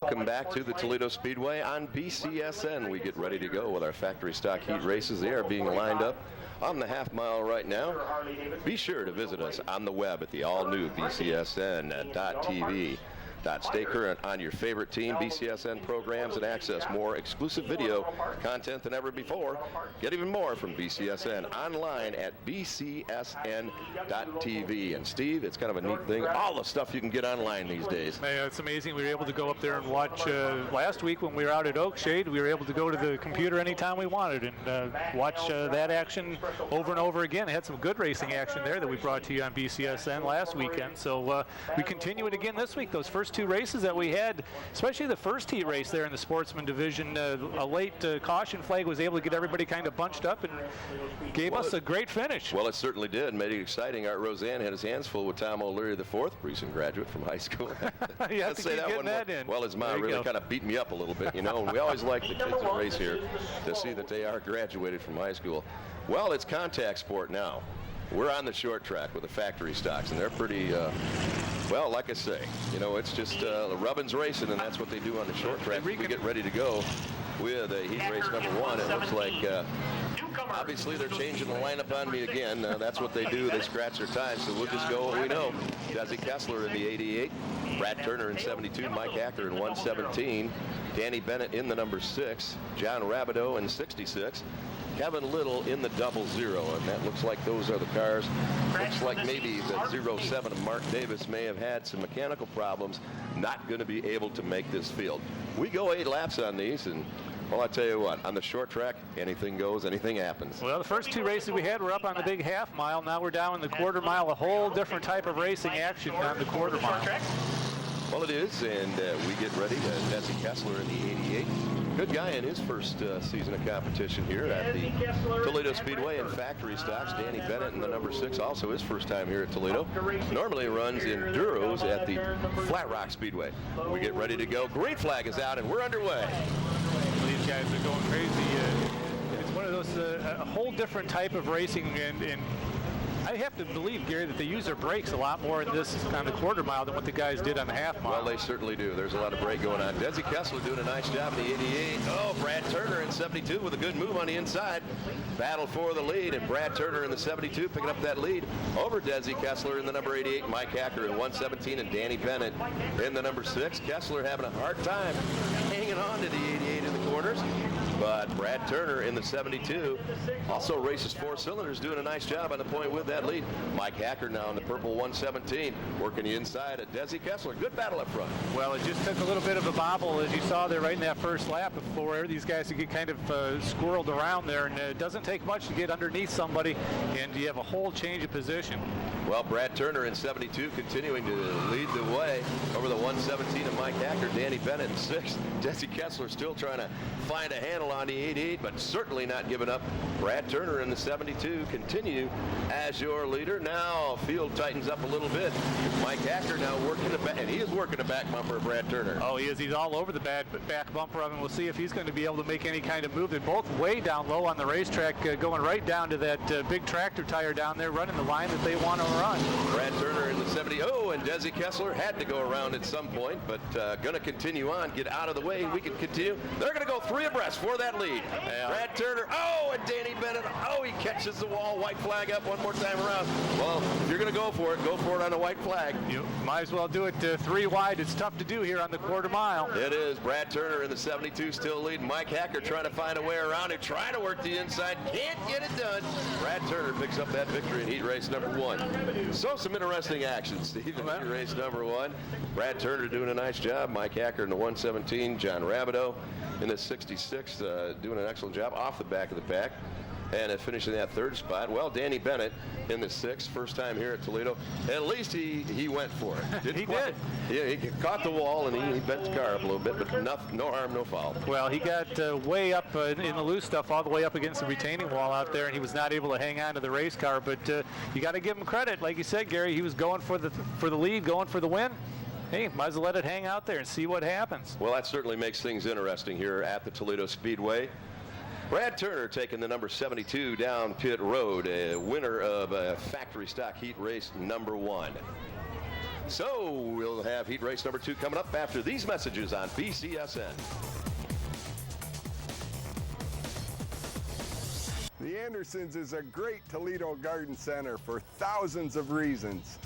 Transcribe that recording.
Welcome back to the Toledo Speedway on BCSN. We get ready to go with our factory stock heat races. They are being lined up on the half mile right now. Be sure to visit us on the web at the all-new BCSN.TV. Stay current on your favorite team, BCSN programs, and access more exclusive video content than ever before. Get even more from BCSN online at BCSN.TV. And Steve, it's kind of a neat thing, all the stuff you can get online these days. Hey, it's amazing. We were able to go up there and watch last week when we were out at Oakshade. We were able to go to the computer anytime we wanted and watch that action over and over again. They had some good racing action there that we brought to you on BCSN last weekend. So we continue it again this week. Those first two races that we had, especially the first heat race there in the sportsman division, a late caution flag was able to get everybody kind of bunched up and gave us a great finish. Well, it certainly did. Made it exciting. Art Roseanne had his hands full with Tom O'Leary IV, recent graduate from high school. You have to keep getting that in. Well, his mom really kind of beat me up a little bit, you know, and we always like the kids that race here to see that they are graduated from high school. Well, it's contact sport now. We're on the short track with the factory stocks, and they're pretty, well, like I say, you know, it's just rubbins racing, and that's what they do on the short track. We get ready to go with heat race number one. It looks like, obviously, they're changing the lineup on me again. That's what they do. They scratch their time, so we'll just go what we know. Desi Kessler in the 88, Brad Turner in 72, Mike Acker in 117, Danny Bennett in the number 6, John Rabideau in 66, Kevin Little in the 00, and that looks like those are the cars. Looks like maybe the 07 of Mark Davis may have had some mechanical problems, not going to be able to make this field. We go 8 laps on these, and well, I tell you what, on the short track, anything goes, anything happens. Well, the first two races we had were up on the big half mile. Now we're down in the quarter mile, a whole different type of racing action on the quarter mile. Well, it is, and we get ready. Desi Kessler in the 88. Good guy in his first season of competition here at the Toledo Speedway in factory stocks. Danny Bennett in the number 6, also his first time here at Toledo. Normally runs in Duros at the Flat Rock Speedway. We get ready to go. Green flag is out, and we're underway. These guys are going crazy. It's one of those, a whole different type of racing, and I have to believe, Gary, that they use their brakes a lot more in this on the quarter mile than what the guys did on the half mile. Well, they certainly do. There's a lot of brake going on. Desi Kessler doing a nice job in the 88. Oh, Brad Turner in 72 with a good move on the inside. Battle for the lead, and Brad Turner in the 72 picking up that lead over Desi Kessler in the number 88, Mike Hacker in 117, and Danny Bennett in the number 6. Kessler having a hard time hanging on to the 88 in the corners. But Brad Turner in the 72 also races 4 cylinders, doing a nice job on the point with that lead. Mike Hacker now in the purple 117, working the inside at Desi Kessler. Good battle up front. Well, it just took a little bit of a bobble, as you saw there right in that first lap, before these guys get kind of squirreled around there, and it doesn't take much to get underneath somebody, and you have a whole change of position. Well, Brad Turner in 72 continuing to lead the way over the 117 of Mike Hacker. Danny Bennett in 6. Desi Kessler still trying to find a handle on the 88, but certainly not giving up. Brad Turner in the 72 continue as your leader. Now field tightens up a little bit. Mike Hacker now working the back, and he is working the back bumper of Brad Turner. Oh, he is. He's all over the back bumper of him. We'll see if he's going to be able to make any kind of move. They're both way down low on the racetrack, going right down to that big tractor tire down there, running the line that they want to run. Brad Turner in the 70. Oh, and Desi Kessler had to go around at some point, but going to continue on, get out of the way. We can continue. They're going to go 3 abreast for that lead. Yeah. Brad Turner, oh, and Danny Bennett, oh, he catches the wall. White flag up one more time around. Well, if you're going to go for it on a white flag. You might as well do it 3 wide. It's tough to do here on the quarter mile. It is. Brad Turner in the 72 still leading. Mike Hacker trying to find a way around it, trying to work the inside. Can't get it done. Brad Turner picks up that victory in heat race number 1. So some interesting action, Steve, in heat race number 1. Brad Turner doing a nice job. Mike Hacker in the 117. John Rabideau in the 66 doing an excellent job off the back of the pack. And finishing that 3rd spot. Well, Danny Bennett in the 6th, first time here at Toledo. At least he went for it. He did. Yeah, he caught the wall and he bent the car up a little bit, but no harm, no foul. Well, he got way up in the loose stuff, all the way up against the retaining wall out there, and he was not able to hang on to the race car. But you got to give him credit, like you said, Gary. He was going for the lead, going for the win. Hey, might as well let it hang out there and see what happens. Well, that certainly makes things interesting here at the Toledo Speedway. Brad Turner taking the number 72 down pit road, a winner of factory stock heat race number 1. So we'll have heat race number 2 coming up after these messages on BCSN. The Andersons is a great Toledo garden center for thousands of reasons.